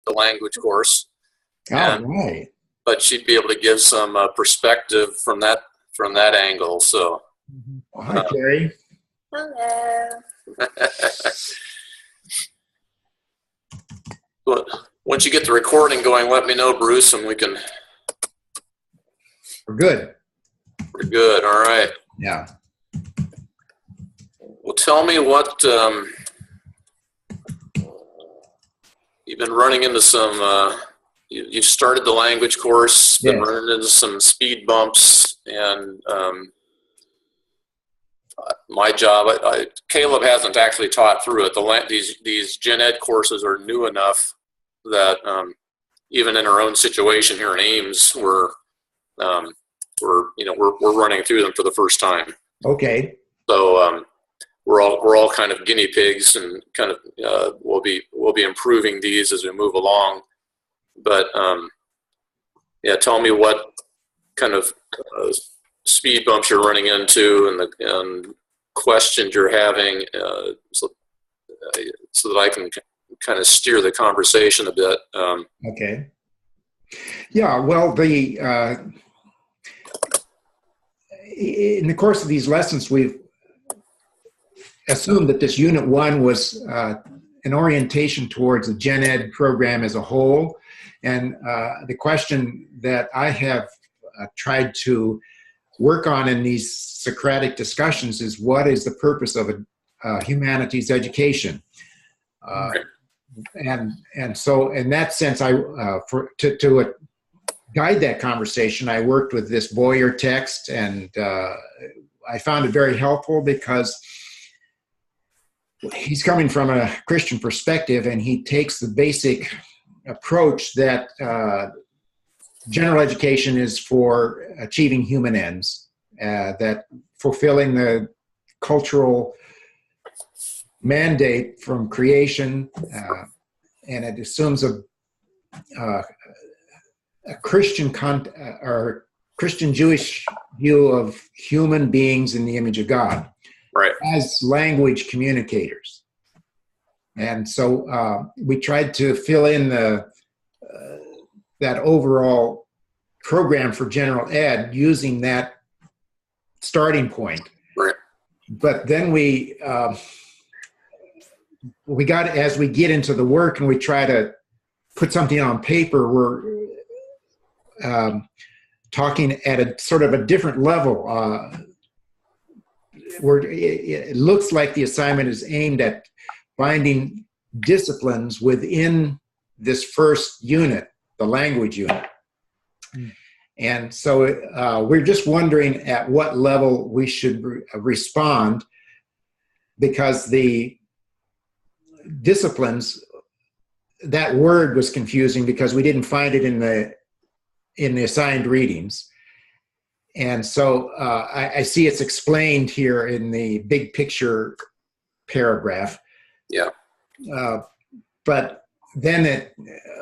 the language course. Oh, right. But she'd be able to give some perspective from that angle. So, Well, hi, Carrie. Hello. But once you get the recording going, let me know, Bruce, and we can. We're good. We're good. All right. Yeah. Well, tell me what you've been running into some. You've started the language course. Been running into some speed bumps, and my job. Caleb hasn't actually taught through it. These gen ed courses are new enough that even in our own situation here in Ames, we're running through them for the first time. Okay. So we're all kind of guinea pigs, and kind of we'll be improving these as we move along. But tell me what kind of speed bumps you're running into, and questions you're having, so that I can kind of steer the conversation a bit. Okay. Yeah. Well, in the course of these lessons, we've assumed that this Unit 1 was an orientation towards the Gen Ed program as a whole. And the question that I have tried to work on in these Socratic discussions is, what is the purpose of a humanities education? And so in that sense, to guide that conversation, I worked with this Boyer text, and I found it very helpful because he's coming from a Christian perspective, and he takes the basic approach that general education is for achieving human ends, that fulfilling the cultural mandate from creation, and it assumes a Christian or Christian Jewish view of human beings in the image of God, right, as language communicators. And so we tried to fill in that overall program for general ed using that starting point. Right. But then we got, as we get into the work and we try to put something on paper, we're talking at a sort of a different level. Where it looks like the assignment is aimed at finding disciplines within this first unit, the language unit. And so we're just wondering at what level we should respond, because the disciplines, that word was confusing because we didn't find it in the assigned readings. And so I see it's explained here in the big picture paragraph. Yeah. But then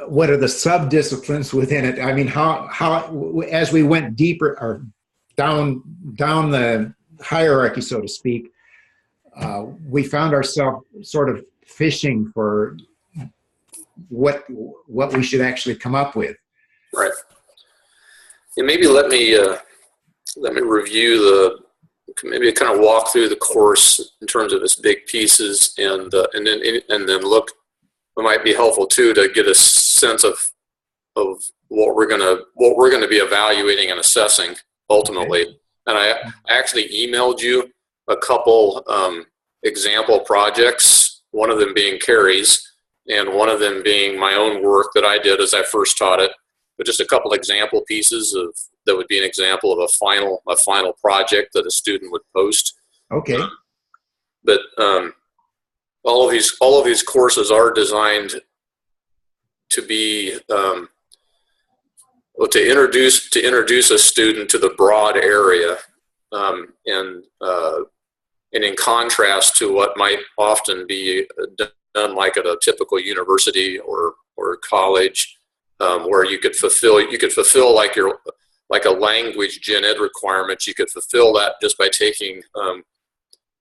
what are the sub-disciplines within it? I mean, how as we went deeper or down the hierarchy, so to speak, we found ourselves sort of fishing for what we should actually come up with. Right. And maybe let me review maybe kind of walk through the course in terms of its big pieces, and then look. It might be helpful too to get a sense of what we're gonna be evaluating and assessing ultimately. Okay. And I actually emailed you a couple example projects. One of them being Carrie's, and one of them being my own work that I did as I first taught it. But just a couple example pieces that would be an example of a final project that a student would post. Okay. But all of these courses are designed to be to introduce a student to the broad area, and in contrast to what might often be done like at a typical university or college, where you could fulfill like a language gen ed requirement. You could fulfill that just by taking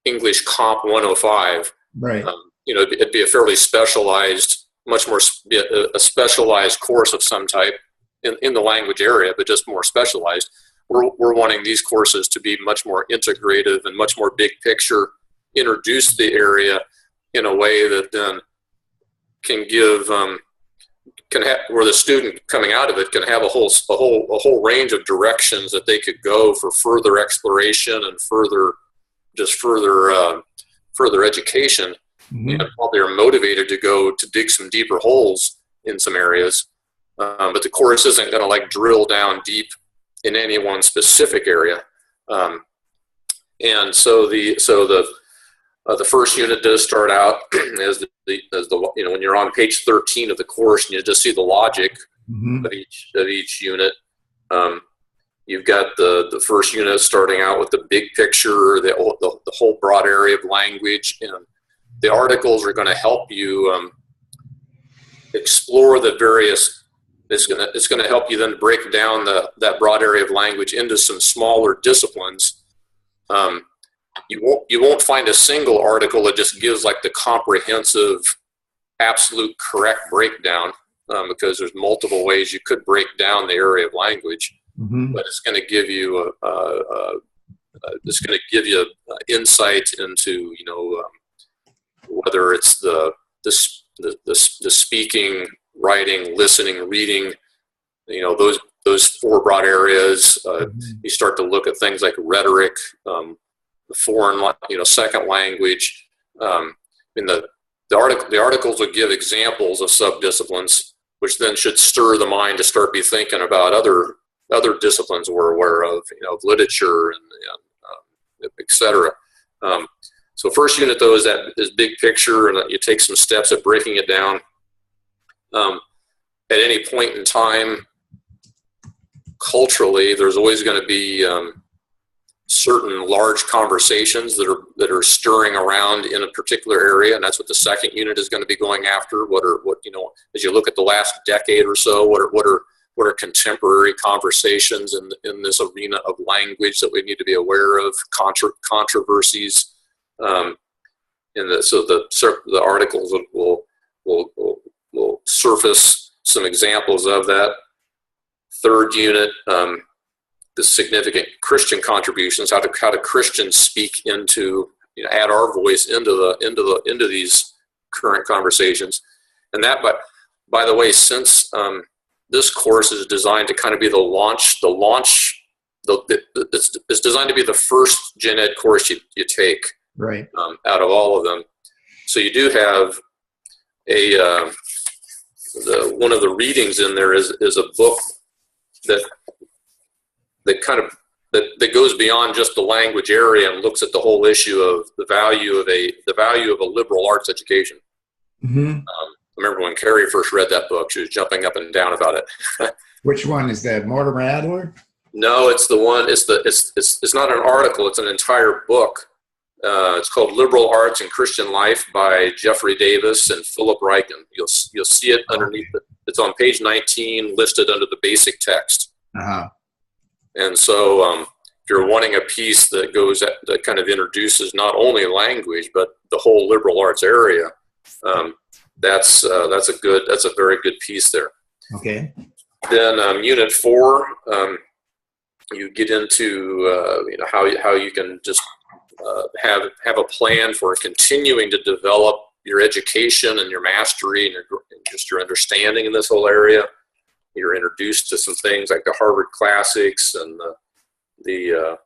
English Comp 105. Right. It'd be a fairly specialized much more a specialized course of some type in the language area, but just more specialized. We're wanting these courses to be much more integrative and much more big picture, introduce the area in a way that then can give where the student coming out of it can have a whole range of directions that they could go for further exploration and further education. Mm-hmm. And while they're motivated to go to dig some deeper holes in some areas, but the course isn't going to like drill down deep in any one specific area. And so the first unit does start out as the when you're on page 13 of the course and you just see the logic Mm-hmm. of each unit. You've got the first unit starting out with the big picture, the whole broad area of language, and the articles are going to help you explore the various. It's going to help you then break down that broad area of language into some smaller disciplines. You won't find a single article that just gives like the comprehensive, absolute correct breakdown, because there's multiple ways you could break down the area of language. Mm-hmm. But it's going to give you insight into whether it's the speaking, writing, listening, reading, those four broad areas. Mm-hmm. You start to look at things like rhetoric, the foreign, second language. The articles will give examples of subdisciplines, which then should stir the mind to start be thinking about other disciplines we're aware of, literature and et cetera. So first unit though is big picture, and you take some steps at breaking it down. At any point in time, culturally, there's always going to be certain large conversations that are stirring around in a particular area, and that's what the second unit is going to be going after. As you look at the last decade or so, what are contemporary conversations in this arena of language that we need to be aware of, controversies, so the articles will surface some examples of that. Third unit, the significant Christian contributions, how do Christians speak into, add our voice into these current conversations. And that, by the way, since this course is designed to kind of be it's designed to be the first gen ed course you take, right, out of all of them. So you do have one of the readings in there is a book that goes beyond just the language area and looks at the whole issue of the value of a liberal arts education. Mm-hmm. I remember when Carrie first read that book, she was jumping up and down about it. Which one is that, Mortimer Adler? No, it's the one. It's not an article. It's an entire book. It's called "Liberal Arts and Christian Life" by Jeffrey Davis and Philip Ryken. You'll see it underneath it. It's on page 19, listed under the basic text. Uh-huh. And so, if you're wanting a piece that kind of introduces not only language but the whole liberal arts area, that's a very good piece there. Okay. Then Unit 4, you get into how you can just have a plan for continuing to develop your education and your mastery and just your understanding in this whole area. You're introduced to some things like the Harvard Classics and the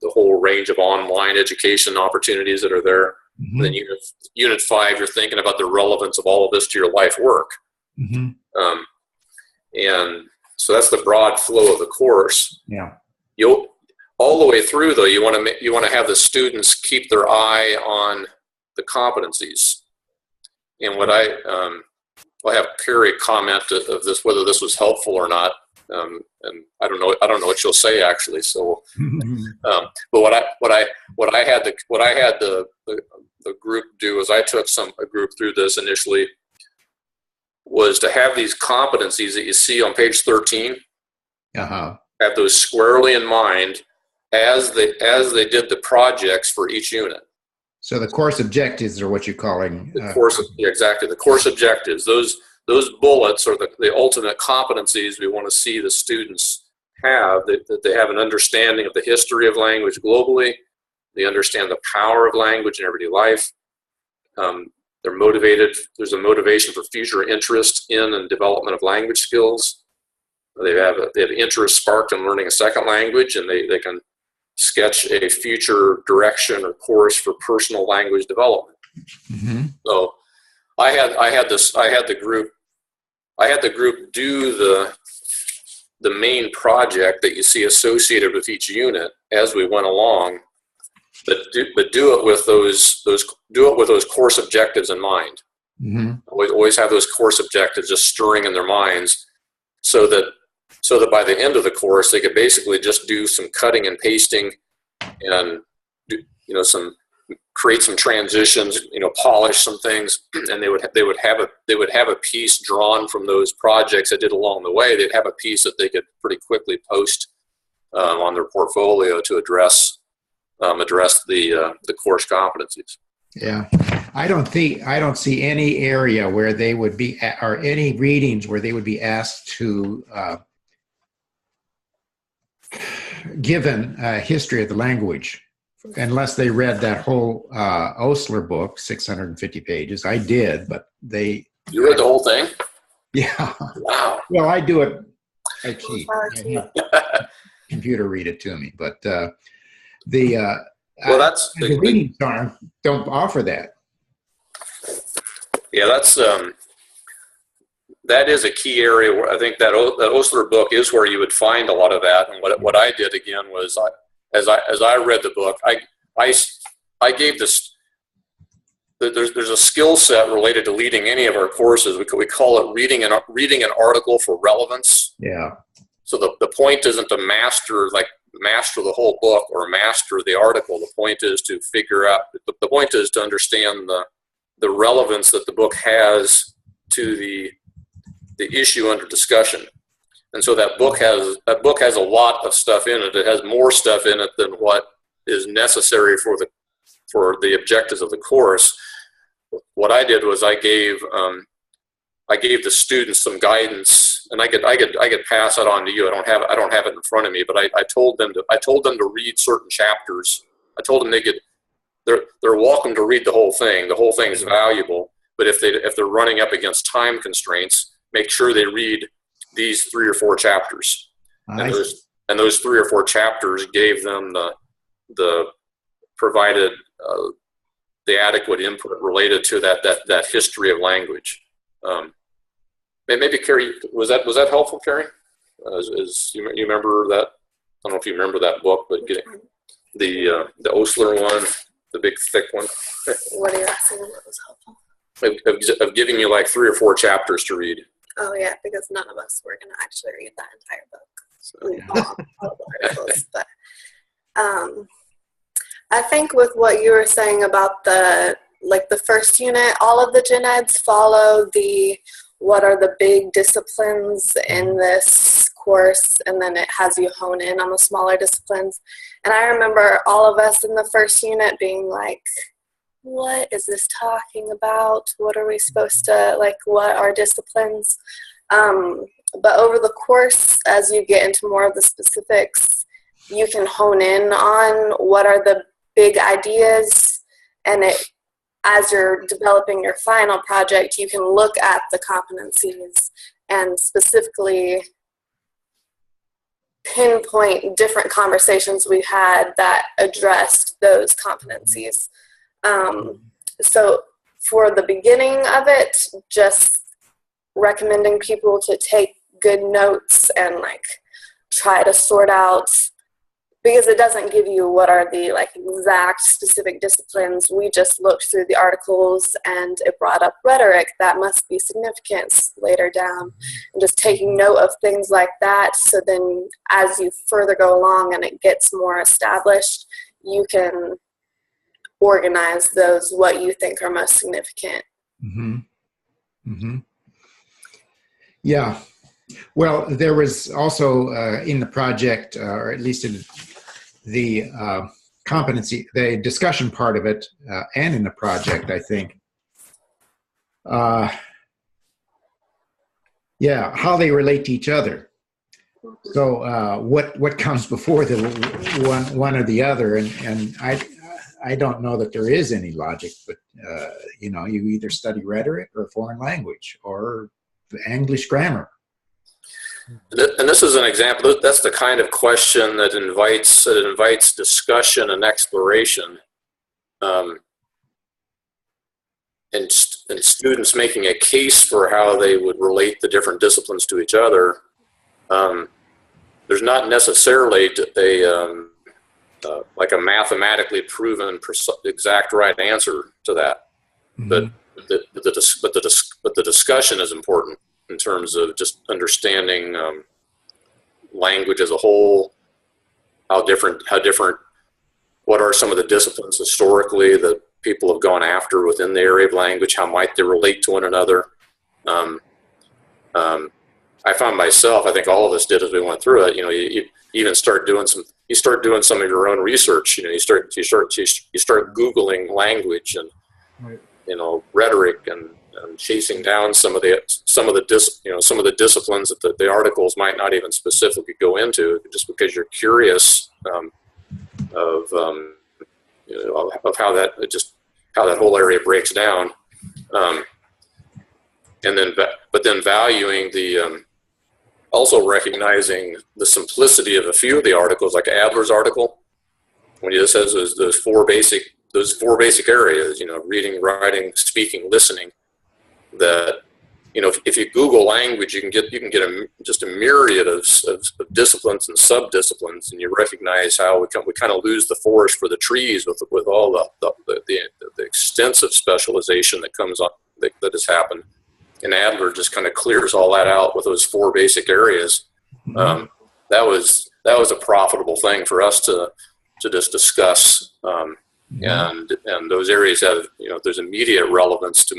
whole range of online education opportunities that are there. Mm-hmm. Then Unit 5, you're thinking about the relevance of all of this to your life work. Mm-hmm. And so that's the broad flow of the course. Yeah. All the way through, though, you want to have the students keep their eye on the competencies. And what I'll have Carrie comment of this, whether this was helpful or not. And I don't know what she'll say actually. So, but what I had the group do is I took a group through this initially, was to have these competencies that you see on page 13, uh-huh, have those squarely in mind as they did the projects for each unit. So the course objectives are what you're calling Yeah, exactly. The course objectives. Those bullets are the ultimate competencies we want to see the students have. That they have an understanding of the history of language globally. They understand the power of language in everyday life. They're motivated. There's a motivation for future interest in and development of language skills. They have interest sparked in learning a second language, and they can sketch a future direction or course for personal language development. Mm-hmm. So I had the group do the main project that you see associated with each unit as we went along, but do it with those course objectives in mind. Mm-hmm. Always have those course objectives just stirring in their minds, so that by the end of the course they could basically just do some cutting and pasting and create some transitions, polish some things, and they would have a piece drawn from those projects they did along the way. They'd have a piece that they could pretty quickly post on their portfolio to address the course competencies. Yeah, I don't see any area where they would be, or any readings where they would be asked to given a history of the language, unless they read that whole Osler book, 650 pages. I did, but they... You read the whole thing? Yeah. Wow. Well, I do it. I cheat. I have a computer read it to me, but the readings don't offer that. Yeah, that is a key area where I think that Osler book is where you would find a lot of that. And what I did again was, as I read the book, I gave this. There's a skill set related to leading any of our courses. We call it reading an article for relevance. Yeah. So the point isn't to master the whole book or master the article. The point is to figure out. The point is to understand the relevance that the book has to the issue under discussion. And so that book has a lot of stuff in it. It has more stuff in it than what is necessary for the objectives of the course. What I did was I gave the students some guidance, and I could pass that on to you. I don't have it in front of me, but I told them to read certain chapters. I told them they're welcome to read the whole thing. The whole thing is valuable, but if they're running up against time constraints, make sure they read these 3 or 4 chapters. Nice. And those 3 or 4 chapters gave them provided the adequate input related to that history of language. Maybe Carrie, was that helpful, Carrie? You remember that? I don't know if you remember that book, but getting the Osler one, the big thick one. What are you asking? What was helpful? Of giving you like 3 or 4 chapters to read. Oh yeah, because none of us were going to actually read that entire book. So, all the articles, but I think with what you were saying about the first unit, all of the gen eds follow what are the big disciplines in this course, and then it has you hone in on the smaller disciplines. And I remember all of us in the first unit being like, what is this talking about? What are we supposed to, what are disciplines? But over the course, as you get into more of the specifics, you can hone in on what are the big ideas, and as you're developing your final project, you can look at the competencies and specifically pinpoint different conversations we had that addressed those competencies. So for the beginning of it, just recommending people to take good notes and try to sort out, because it doesn't give you what are the exact specific disciplines. We just looked through the articles and it brought up rhetoric that must be significant later down, and just taking note of things like that. So then as you further go along and it gets more established, you can organize those, what you think are most significant. Mm-hmm. Mm-hmm. Yeah. Well, there was also in the project, or at least in the competency, the discussion part of it, and in the project, I think. Yeah, how they relate to each other. So what comes before the one or the other, and I don't know that there is any logic, but you know, you either study rhetoric or foreign language or the English grammar. And this is an example. That's the kind of question that invites discussion and exploration, and students making a case for how they would relate the different disciplines to each other. There's not necessarily like a mathematically proven exact right answer to that, but the discussion is important in terms of just understanding language as a whole. How different. What are some of the disciplines historically that people have gone after within the area of language? How might they relate to one another? I found myself, I think all of us did as we went through it, you know, you even start doing some of your own research. You know, you start Googling language and, right. You know, rhetoric and chasing down some of the disciplines that the articles might not even specifically go into, just because you're curious of how that whole area breaks down. But then valuing also recognizing the simplicity of a few of the articles, like Adler's article, when he just says those four basic areas, you know, reading, writing, speaking, listening, that, you know, if you Google language, you can get just a myriad of disciplines and sub-disciplines, and you recognize how we kind of lose the forest for the trees with all the extensive specialization that comes on that has happened. And Adler just kind of clears all that out with those four basic areas. That was a profitable thing for us to just discuss. And those areas have, you know, there's immediate relevance to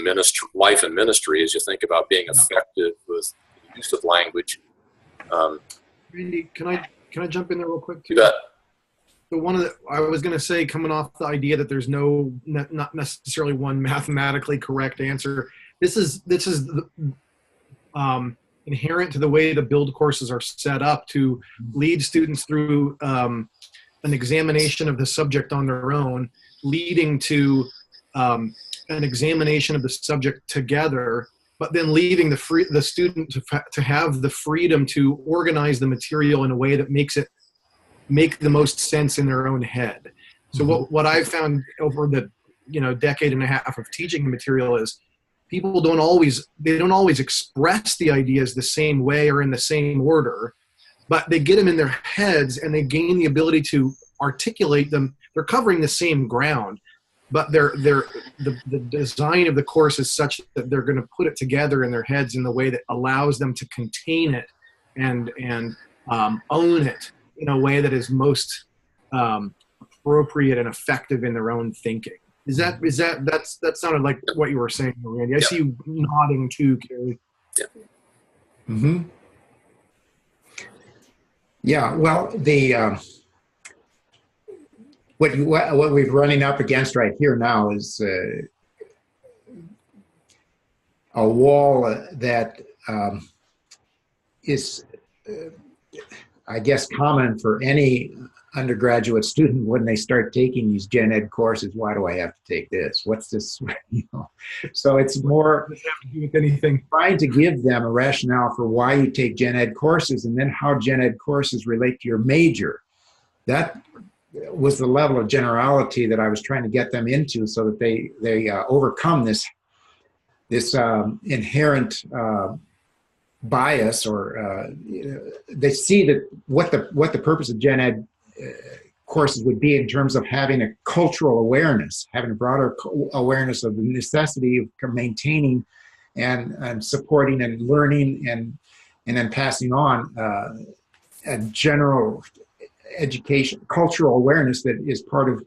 life and ministry as you think about being effective with the use of language. Randy, can I jump in there real quick too? You bet. So I was going to say, coming off the idea that there's not necessarily one mathematically correct answer. This is inherent to the way the build courses are set up to lead students through an examination of the subject on their own, leading to an examination of the subject together, but then leaving the student to have the freedom to organize the material in a way that makes it make the most sense in their own head. So what I've found over the decade and a half of teaching the material is people don't always express the ideas the same way or in the same order, but they get them in their heads and they gain the ability to articulate them. They're covering the same ground, but the design of the course is such that they're going to put it together in their heads in the way that allows them to contain it and own it in a way that is most appropriate and effective in their own thinking. That sounded like what you were saying, Randy. I see you nodding too, Carrie. Yeah. Mm-hmm. Yeah. Well, what we're running up against right here now is a wall that is, I guess, common for any undergraduate student when they start taking these gen ed courses. Why do I have to take this? What's this? So it's more with anything, trying to give them a rationale for why you take gen ed courses and then how gen ed courses relate to your major. That was the level of generality that I was trying to get them into, so that they overcome this inherent bias, or they see that what the purpose of gen ed courses would be in terms of having a cultural awareness, having a broader awareness of the necessity of maintaining and supporting and learning and then passing on a general education, cultural awareness that is part of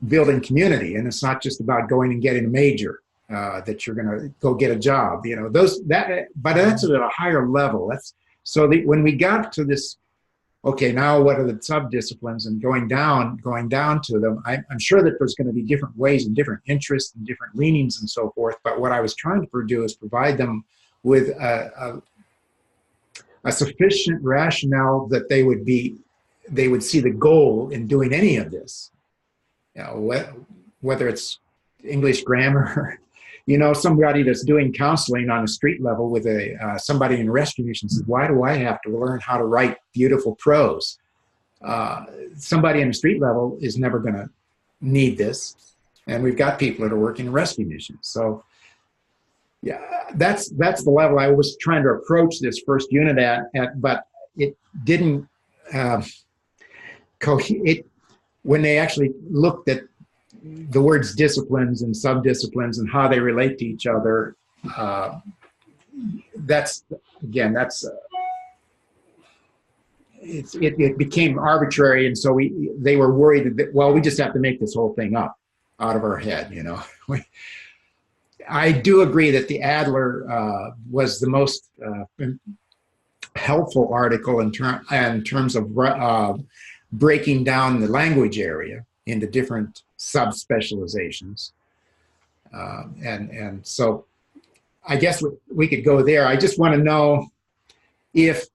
building community. And it's not just about going and getting a major, that you're going to go get a job, but that's at a higher level. When we got to this, okay, now what are the subdisciplines, and going down to them. I'm sure that there's going to be different ways and different interests and different leanings and so forth. But what I was trying to do is provide them with a sufficient rationale that they would see the goal in doing any of this. You know, whether it's English grammar, you know, somebody that's doing counseling on a street level with somebody in restitution says, why do I have to learn how to write beautiful prose? Somebody in the street level is never going to need this. And we've got people that are working in rescue missions. So yeah, that's the level I was trying to approach this first unit at, but it didn't, when they actually looked at the words disciplines and subdisciplines and how they relate to each other, it became arbitrary, and so they were worried that, well, we just have to make this whole thing up out of our head, you know. I do agree that the Adler was the most helpful article in terms of breaking down the language area into different subspecializations. And so I guess we could go there. I just want to know if,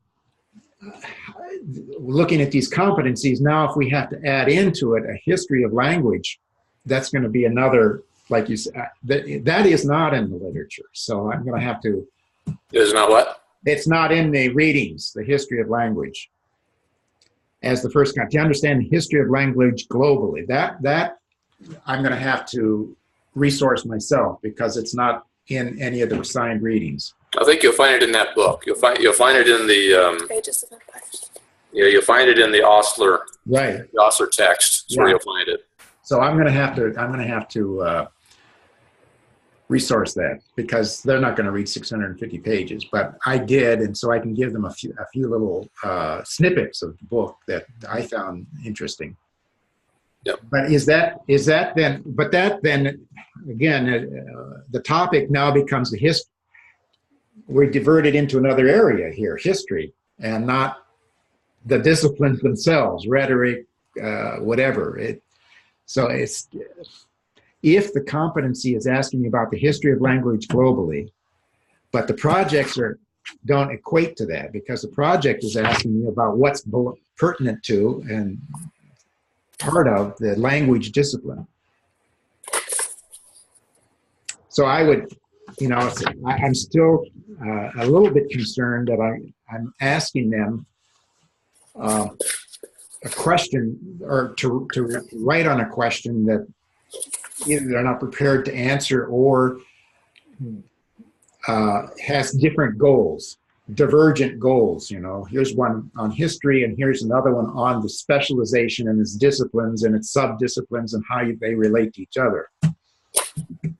looking at these competencies, now if we have to add into it a history of language, that's going to be another, like you said, that is not in the literature. So I'm going to have to. Is not what? It's not in the readings, the history of language. As the first kind, to understand the history of language globally, that I'm going to have to resource myself because it's not in any of the assigned readings. I think you'll find it in that book. You'll find it in the Pages of Empire. Yeah, you'll find it in the Osler, right? The Osler text. That's where you'll find it. So I'm going to have to resource that because they're not going to read 650 pages, but I did, and so I can give them a few little snippets of the book that I found interesting. Yep. But is that then? But that then again, the topic now becomes the history. We're diverted into another area here, history, and not the disciplines themselves, rhetoric, whatever. So it's. If the competency is asking you about the history of language globally, but the projects don't equate to that because the project is asking you about what's pertinent to and part of the language discipline. So I would, I'm still a little bit concerned that I'm asking them a question or to write on a question that either they're not prepared to answer or has different goals, divergent goals. Here's one on history and here's another one on the specialization and its disciplines and its subdisciplines and how they relate to each other,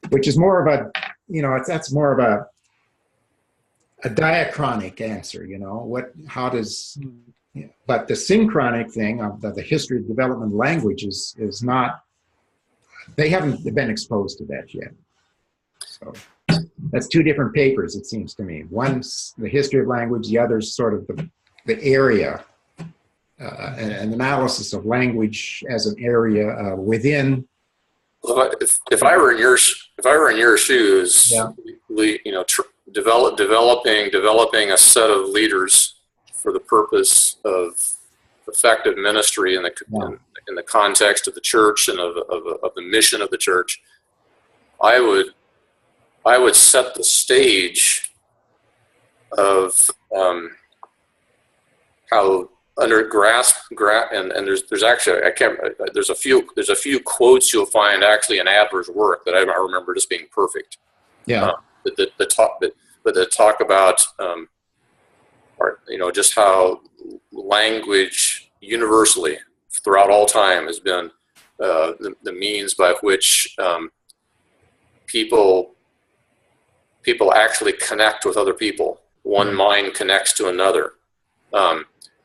which is more of a, that's more of a diachronic answer, but the synchronic thing of the history of development of language is not, they haven't been exposed to that yet. So that's two different papers, it seems to me. One's the history of language, the other's sort of the area, an analysis of language as an area within. Well, if I were in your shoes, yeah. Developing a set of leaders for the purpose of effective ministry in the context of the church and of the mission of the church, I would set the stage of how under and there's actually there's a few quotes you'll find actually in Adler's work that I remember just being perfect. Yeah. That talk about just how language universally throughout all time has been the means by which people actually connect with other people. One mind connects to another.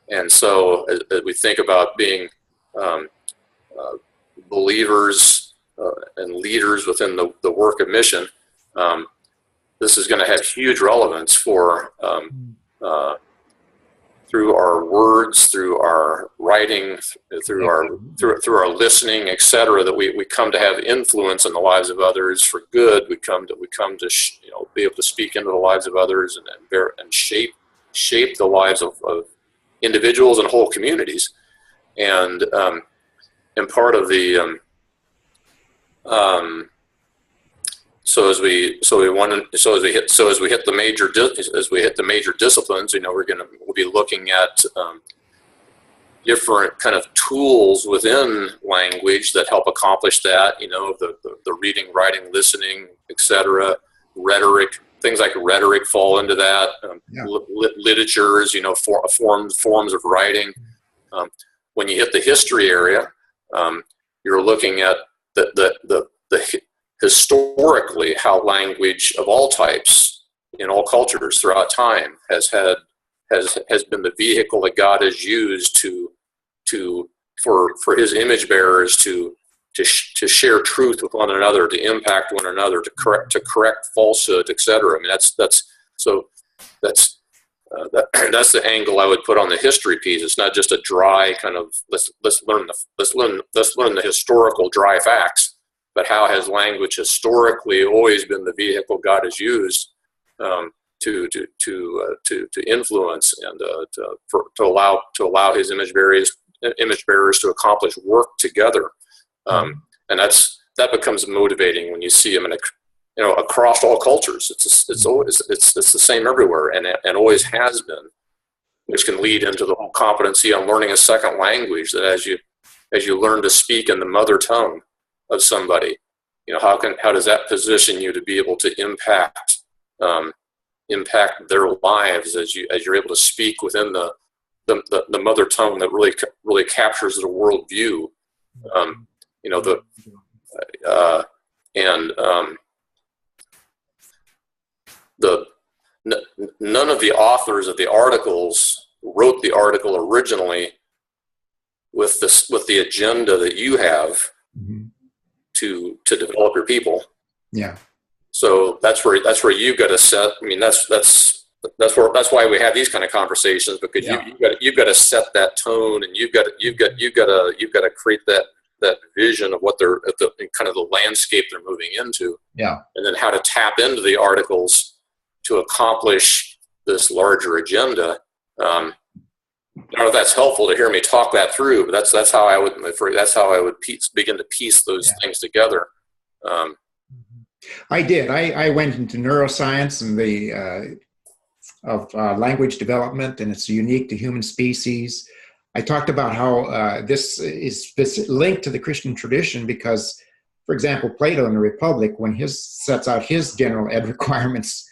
And so as we think about being believers and leaders within the work of mission, this is going to have huge relevance for through our words, through our writing, through our listening, etc., that we come to have influence in the lives of others for good. We come to be able to speak into the lives of others and shape the lives of individuals and whole communities. And part of the so as we hit the major disciplines, we'll be looking at different kind of tools within language that help accomplish that. The reading, writing, listening, etc. Rhetoric, things like rhetoric fall into that. Literatures, forms of writing. When you hit the history area, you're looking at the historically how language of all types in all cultures throughout time has been the vehicle that God has used for his image bearers to share truth with one another, to impact one another, to correct falsehood, etc. I mean, that's the angle I would put on the history piece. It's not just a dry kind of let's learn the historical dry facts, but how has language historically always been the vehicle God has used to influence and to allow his image bearers to accomplish work together, and that becomes motivating when you see them across all cultures. It's the same everywhere, and always has been, which can lead into the whole competency on learning a second language. That as you learn to speak in the mother tongue of somebody, how does that position you to be able to impact their lives as you're able to speak within the mother tongue that really captures the worldview. None of the authors of the articles wrote the article originally with the agenda that you have to develop your people. Yeah. So that's where you've got to set. I mean, that's why we have these kind of conversations, because you've got to set that tone, and you've got to create that vision of what they're kind of the landscape they're moving into. Yeah. And then how to tap into the articles to accomplish this larger agenda. I don't know if that's helpful to hear me talk that through, but that's how I would begin to piece those things together. I did. I went into neuroscience and the of language development, and it's unique to human species. I talked about how this is linked to the Christian tradition because, for example, Plato in the Republic, when he sets out his general ed requirements,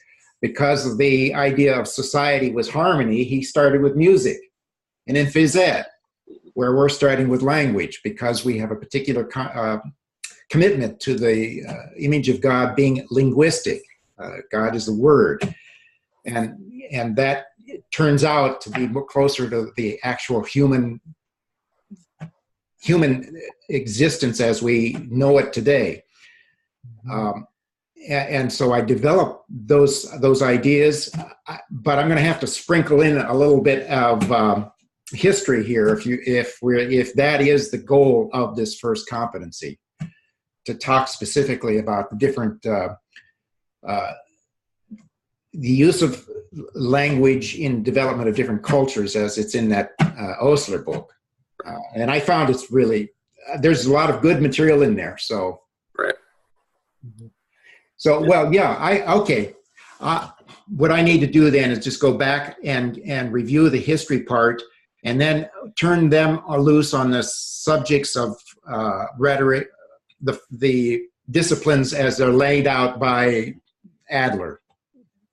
because of the idea of society was harmony, he started with music. And in phys ed, where we're starting with language, because we have a particular commitment to the image of God being linguistic. God is the word. And that turns out to be closer to the actual human existence as we know it today. And so I developed those ideas, but I'm going to have to sprinkle in a little bit of history here, if that is the goal of this first competency, to talk specifically about the different the use of language in development of different cultures, as it's in that Osler book. And I found it's really, there's a lot of good material in there. So, right. So, well, yeah, okay. What I need to do then is just go back and review the history part, and then turn them loose on the subjects of rhetoric, the disciplines as they're laid out by Adler,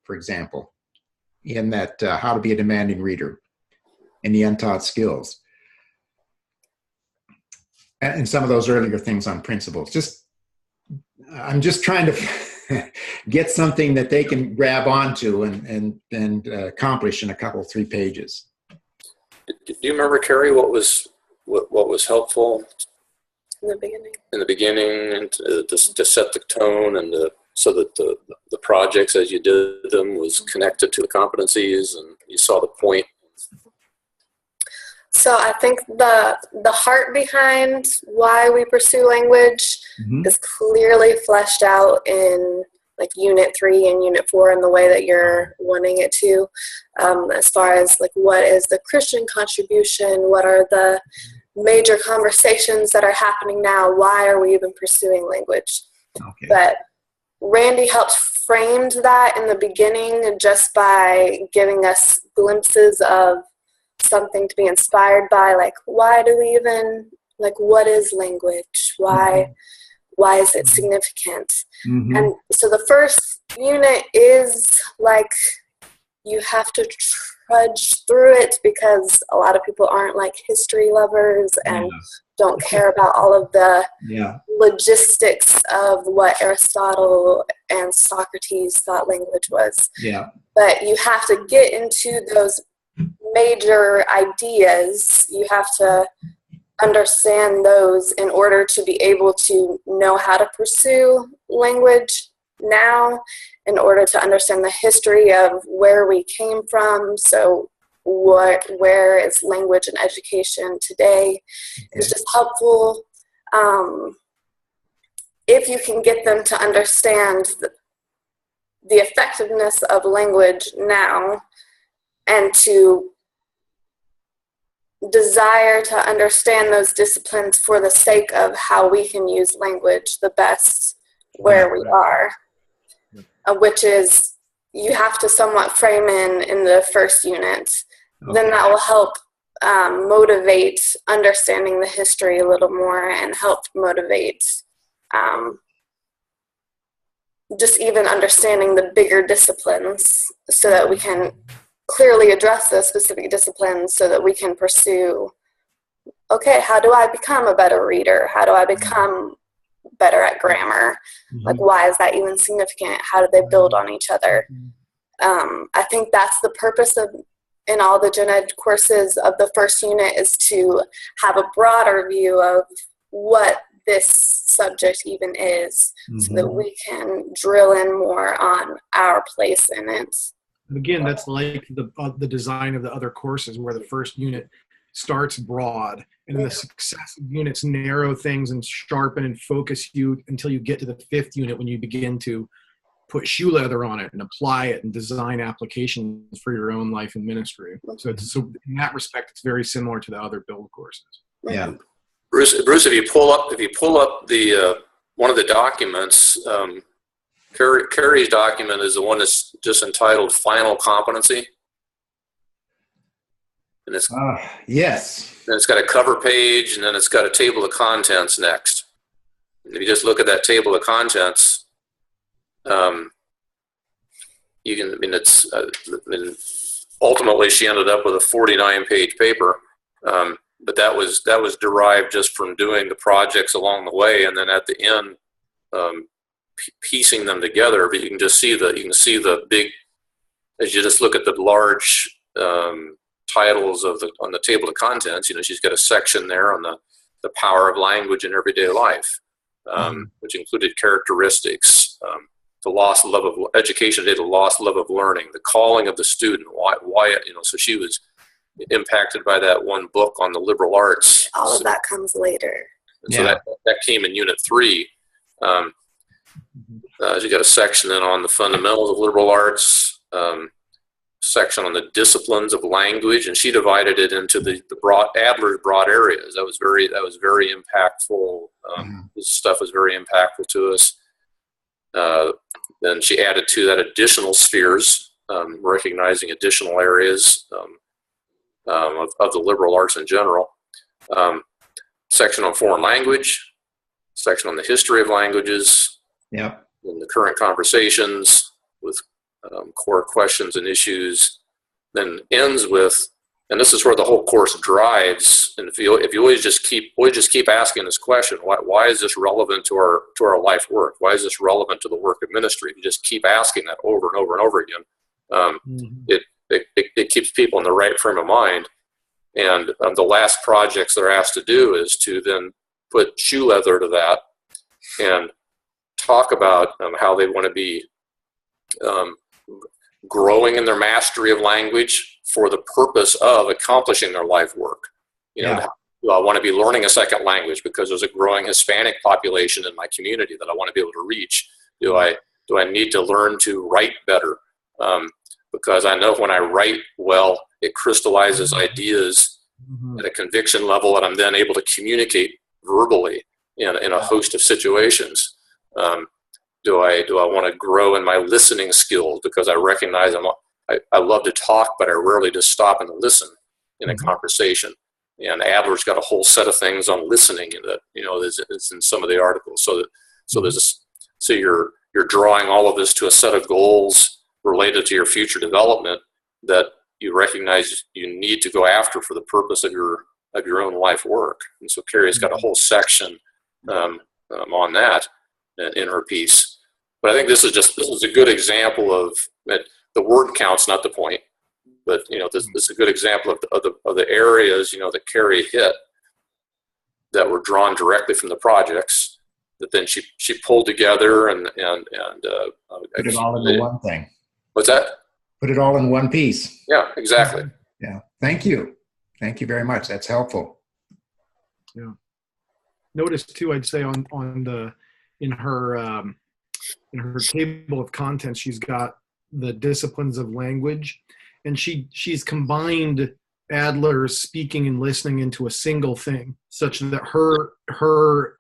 for example, in that How to Be a Demanding Reader and the Untaught Skills. And some of those earlier things on principles. I'm just trying to get something that they can grab onto and accomplish in a couple, 3 pages. Do you remember, Carrie, what was helpful in the beginning? In the beginning, and to set the tone, and so that the projects as you did them was connected to the competencies, and you saw the point. So I think the heart behind why we pursue language is clearly fleshed out in like Unit 3 and Unit 4 in the way that you're wanting it to, as far as like what is the Christian contribution, what are the major conversations that are happening now, why are we even pursuing language? Okay. But Randy helped framed that in the beginning just by giving us glimpses of something to be inspired by, like why do we even, like what is language? Why is it significant? And so the first unit is like you have to trudge through it because a lot of people aren't like history lovers and don't care about all of the logistics of what Aristotle and Socrates thought language was. But you have to get into those major ideas. You have to understand those in order to be able to know how to pursue language now, in order to understand the history of where we came from. So where is language and education today is just helpful. If you can get them to understand the effectiveness of language now and to desire to understand those disciplines for the sake of how we can use language the best where we are, which is you have to somewhat frame in the first unit. Then that will help motivate understanding the history a little more and help motivate just even understanding the bigger disciplines so that we can clearly address those specific disciplines so that we can pursue, okay, how do I become a better reader? How do I become better at grammar? Like, why is that even significant? How do they build on each other? I think that's the purpose of, in all the gen ed courses of the first unit, is to have a broader view of what this subject even is, so that we can drill in more on our place in it. Again, that's like the design of the other courses, where the first unit starts broad, and then the successive units narrow things and sharpen and focus you until you get to the fifth unit, when you begin to put shoe leather on it and apply it and design applications for your own life and ministry. So in that respect, it's very similar to the other build courses. Yeah. Bruce, if you pull up the one of the documents, Carrie's document is the one that's just entitled Final Competency. And it's yes. And it's got a cover page, and then it's got a table of contents next. And if you just look at that table of contents, you can. I mean, it's. Ultimately, she ended up with a 49-page paper, but that was derived just from doing the projects along the way, and then at the end, piecing them together. But you can see the big, as you just look at the large titles on the table of contents. You know, she's got a section there on the power of language in everyday life, which included characteristics, the lost love of education today, the lost love of learning, the calling of the student. Why so she was impacted by that one book on the liberal arts. All of that comes later. So that came in Unit 3. You got a section then on the fundamentals of liberal arts, section on the disciplines of language, and she divided it into the Adler's broad areas. That was very impactful. This stuff was very impactful to us. Then she added to that additional spheres, recognizing additional areas of the liberal arts in general. Section on foreign language, section on the history of languages, and the current conversations with core questions and issues. Then ends with, and this is where the whole course drives. And if you always just keep asking this question, why is this relevant to our life work? Why is this relevant to the work of ministry? If you just keep asking that over and over and over again, it keeps people in the right frame of mind. And the last projects they're asked to do is to then put shoe leather to that and talk about how they want to be growing in their mastery of language for the purpose of accomplishing their life work. You know, do I want to be learning a second language because there's a growing Hispanic population in my community that I want to be able to reach? Do I need to learn to write better? Because I know when I write well, it crystallizes ideas at a conviction level, and I'm then able to communicate verbally in a host of situations. Do I want to grow in my listening skills because I recognize I love to talk, but I rarely just stop and listen in a conversation. And Adler's got a whole set of things on listening that, you know, it's in some of the articles. So you're drawing all of this to a set of goals related to your future development that you recognize you need to go after for the purpose of your own life work. And so Carrie's got a whole section on that in her piece. But I think this is a good example of the word count's not the point, but you know, this is a good example of the areas, you know, that Carrie hit that were drawn directly from the projects that then she pulled together and put it all into one thing. What's that? Put it all in one piece. Yeah, exactly. Yeah. Thank you. Thank you very much. That's helpful. Yeah. Notice too, I'd say in her table of contents, she's got the disciplines of language, and she's combined Adler's speaking and listening into a single thing, such that her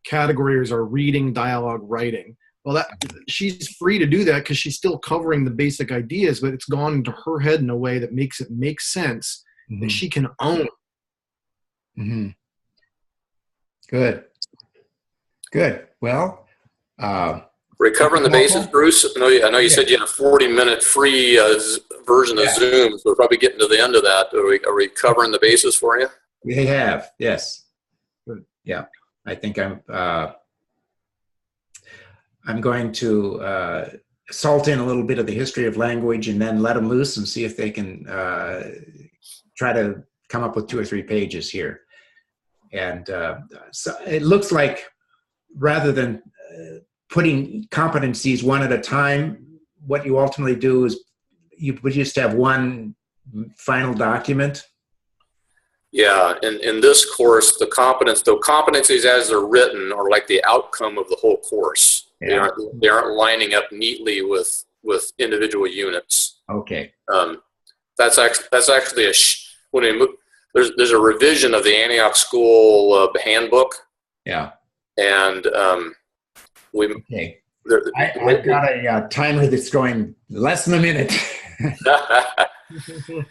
categories are reading, dialogue, writing. Well, she's free to do that because she's still covering the basic ideas, but it's gone into her head in a way that makes it make sense that she can own. Good. Well, recovering the bases, Bruce. I know you said you had a 40-minute free version of Zoom, so we're probably getting to the end of that. Are we covering the bases for you? We have, yes. Good. Yeah, I think I'm going to salt in a little bit of the history of language and then let them loose and see if they can try to come up with 2 or 3 pages here. And so it looks like rather than putting competencies one at a time, what you ultimately do is you would just have one final document. Yeah, in this course, the competencies as they're written are like the outcome of the whole course. Yeah. They aren't lining up neatly with individual units. Okay. That's actually there's a revision of the Antioch School handbook. Yeah. And I've got a timer that's going less than a minute.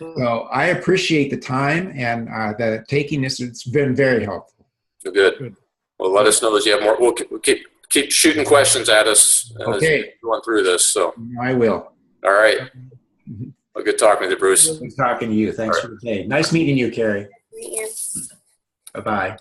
So I appreciate the time and the taking this. It's been very helpful. Good. Well, let us know as you have more. We'll keep shooting questions at us as we're going through this. So I will. All right. Well, good talking with you, Bruce. Good talking to you. Thanks for the day. Nice meeting you, Carrie. Bye-bye.